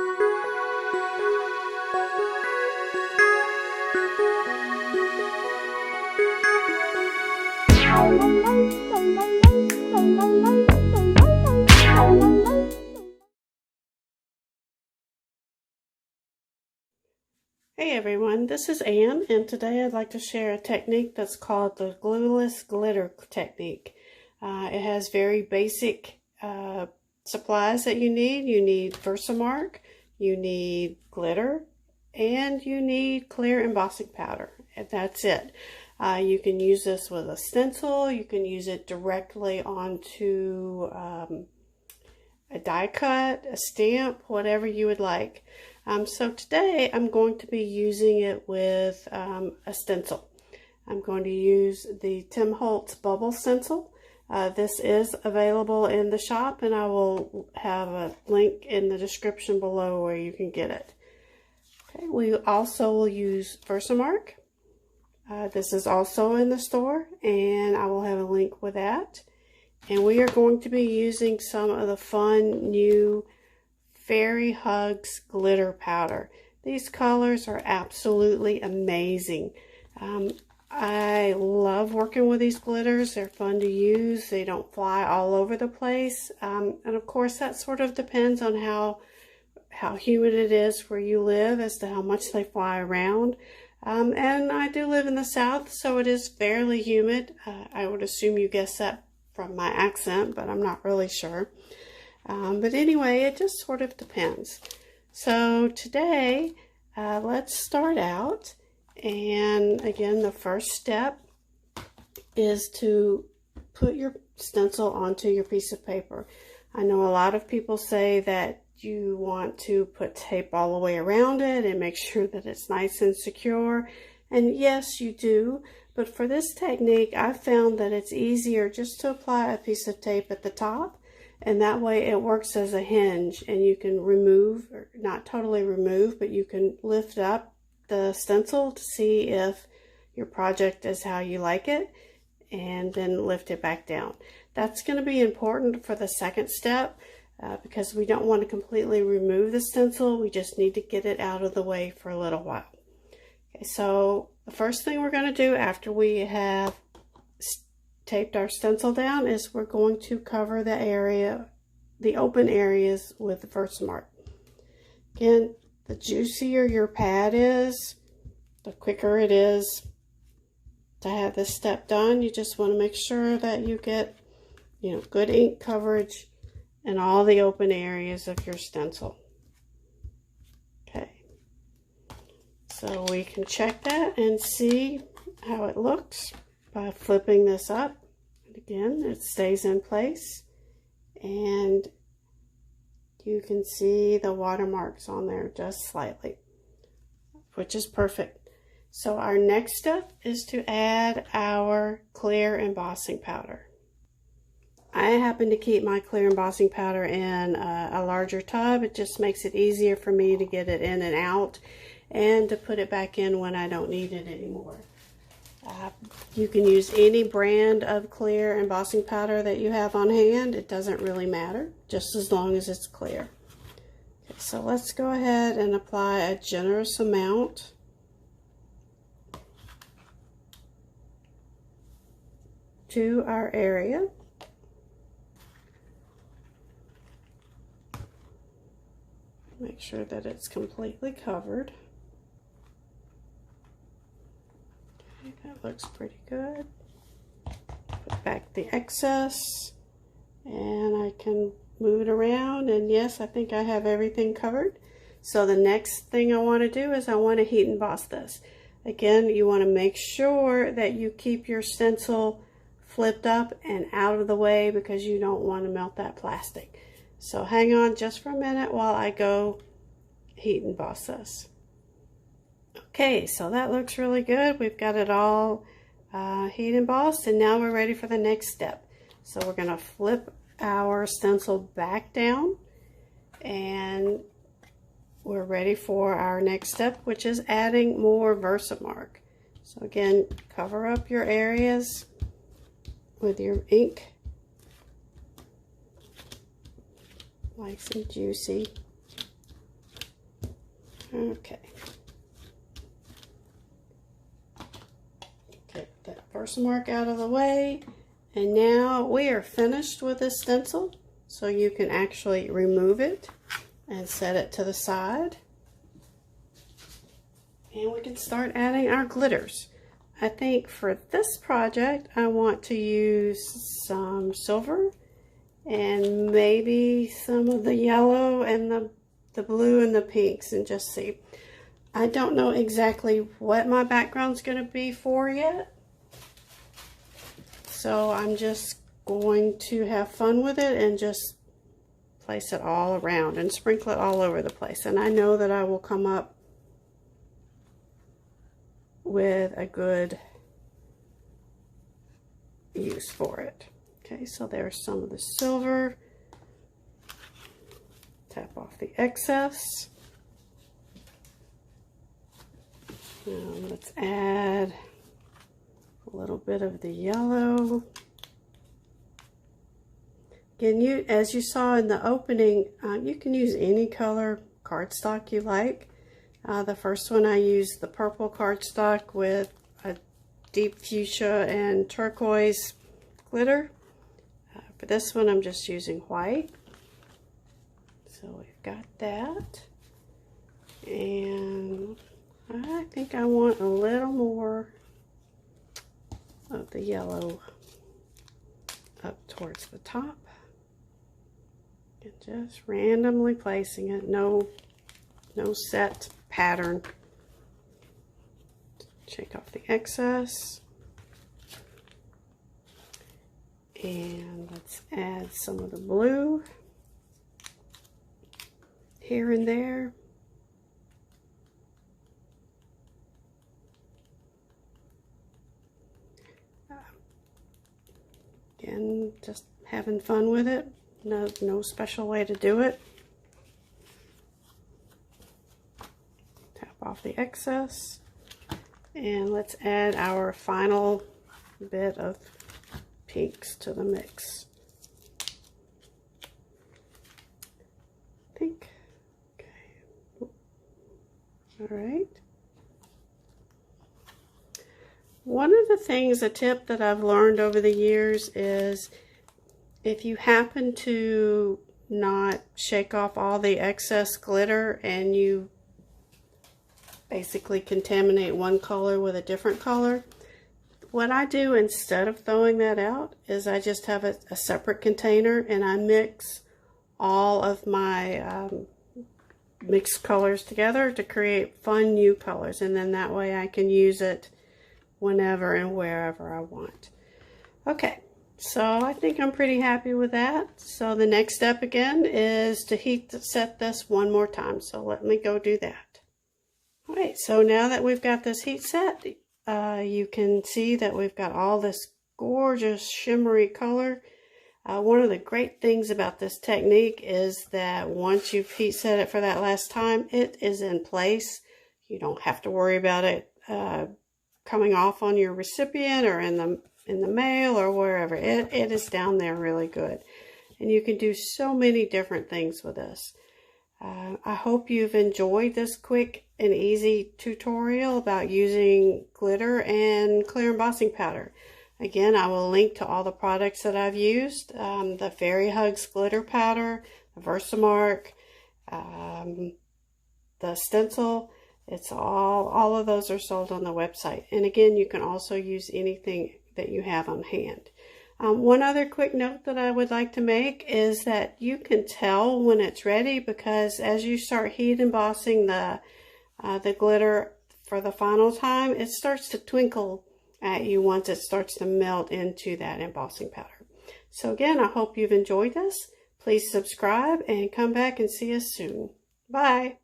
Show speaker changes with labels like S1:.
S1: Hey everyone, this is Anne, and today I'd like to share a technique that's called the Glueless glitter technique. It has very basic supplies that you need. You need Versamark, you need glitter, and you need clear embossing powder, and that's it. You can use this with a stencil, you can use it directly onto a die cut, a stamp, whatever you would like. So today I'm going to be using it with a stencil. I'm going to use the Tim Holtz bubble stencil. This is available in the shop, and I will have a link in the description below where you can get it. Okay, we also will use Versamark. This is also in the store, and I will have a link with that. And we are going to be using some of the fun new Fairy Hugs glitter powder. These colors are absolutely amazing. I love working with these glitters. They're fun to use. They don't fly all over the place. And of course that sort of depends on how humid it is where you live as to how much they fly around. And I do live in the South, so it is fairly humid. I would assume you guessed that from my accent, but I'm not really sure. But anyway, it just sort of depends. So today, let's start out. And again, the first step is to put your stencil onto your piece of paper. I know a lot of people say that you want to put tape all the way around it and make sure that it's nice and secure. And yes, you do. But for this technique, I've found that it's easier just to apply a piece of tape at the top. And that way it works as a hinge, and you can remove, or not totally remove, but you can lift up the stencil to see if your project is how you like it, and then lift it back down. That's going to be important for the second step because we don't want to completely remove the stencil. We just need to get it out of the way for a little while. Okay, so the first thing we're going to do after we have taped our stencil down is we're going to cover the open areas with the Versamark. Again, the juicier your pad is, the quicker it is to have this step done. You just want to make sure that you get, good ink coverage in all the open areas of your stencil. Okay, so we can check that and see how it looks by flipping this up. And again, it stays in place, and you can see the watermarks on there just slightly, which is perfect. So our next step is to add our clear embossing powder. I happen to keep my clear embossing powder in a larger tub. It just makes it easier for me to get it in and out, and to put it back in when I don't need it anymore. You can use any brand of clear embossing powder that you have on hand. It doesn't really matter, just as long as it's clear. Okay, so let's go ahead and apply a generous amount. To our area. Make sure that it's completely covered. Okay, that looks pretty good. Put back the excess, and I can move it around, and yes, I think I have everything covered. So the next thing I want to do is I want to heat emboss this. Again, you want to make sure that you keep your stencil flipped up and out of the way because you don't want to melt that plastic. So hang on just for a minute while I go heat emboss this. Okay, so that looks really good. We've got it all heat embossed, and now we're ready for the next step. So we're going to flip our stencil back down, and we're ready for our next step, which is adding more Versamark. So again, cover up your areas with your ink. Nice and juicy. Okay. Get that first mark out of the way. And now we are finished with this stencil. So you can actually remove it and set it to the side. And we can start adding our glitters. I think for this project, I want to use some silver and maybe some of the yellow and the blue and the pinks, and just see. I don't know exactly what my background's going to be for yet. So I'm just going to have fun with it and just place it all around and sprinkle it all over the place. And I know that I will come up with a good use for it. Okay, so there's some of the silver. Tap off the excess. Now let's add a little bit of the yellow. Again, as you saw in the opening, you can use any color cardstock you like. The first one I used the purple cardstock with a deep fuchsia and turquoise glitter. For this one I'm just using white. So we've got that. And I think I want a little more of the yellow up towards the top. And just randomly placing it, no set pattern. Shake off the excess. And let's add some of the blue here and there. Again, just having fun with it. No special way to do it. Tap off the excess. And let's add our final bit of pinks to the mix. I think. Okay. All right. One of the things, a tip that I've learned over the years is if you happen to not shake off all the excess glitter and you basically contaminate one color with a different color, what I do instead of throwing that out is I just have a separate container and I mix all of my mixed colors together to create fun new colors, and then that way I can use it whenever and wherever I want. Okay, so I think I'm pretty happy with that. So the next step again is to heat set this one more time. So let me go do that. All right, so now that we've got this heat set, you can see that we've got all this gorgeous shimmery color. One of the great things about this technique is that once you've heat set it for that last time, it is in place. You don't have to worry about it coming off on your recipient or in the mail or wherever. It is down there really good. And you can do so many different things with this. I hope you've enjoyed this quick and easy tutorial about using glitter and clear embossing powder. Again, I will link to all the products that I've used. The Fairy Hugs glitter powder, the Versamark, the stencil. It's all of those are sold on the website. And again, you can also use anything that you have on hand. One other quick note that I would like to make is that you can tell when it's ready, because as you start heat embossing the glitter for the final time, it starts to twinkle at you once it starts to melt into that embossing powder. So again, I hope you've enjoyed this. Please subscribe and come back and see us soon. Bye.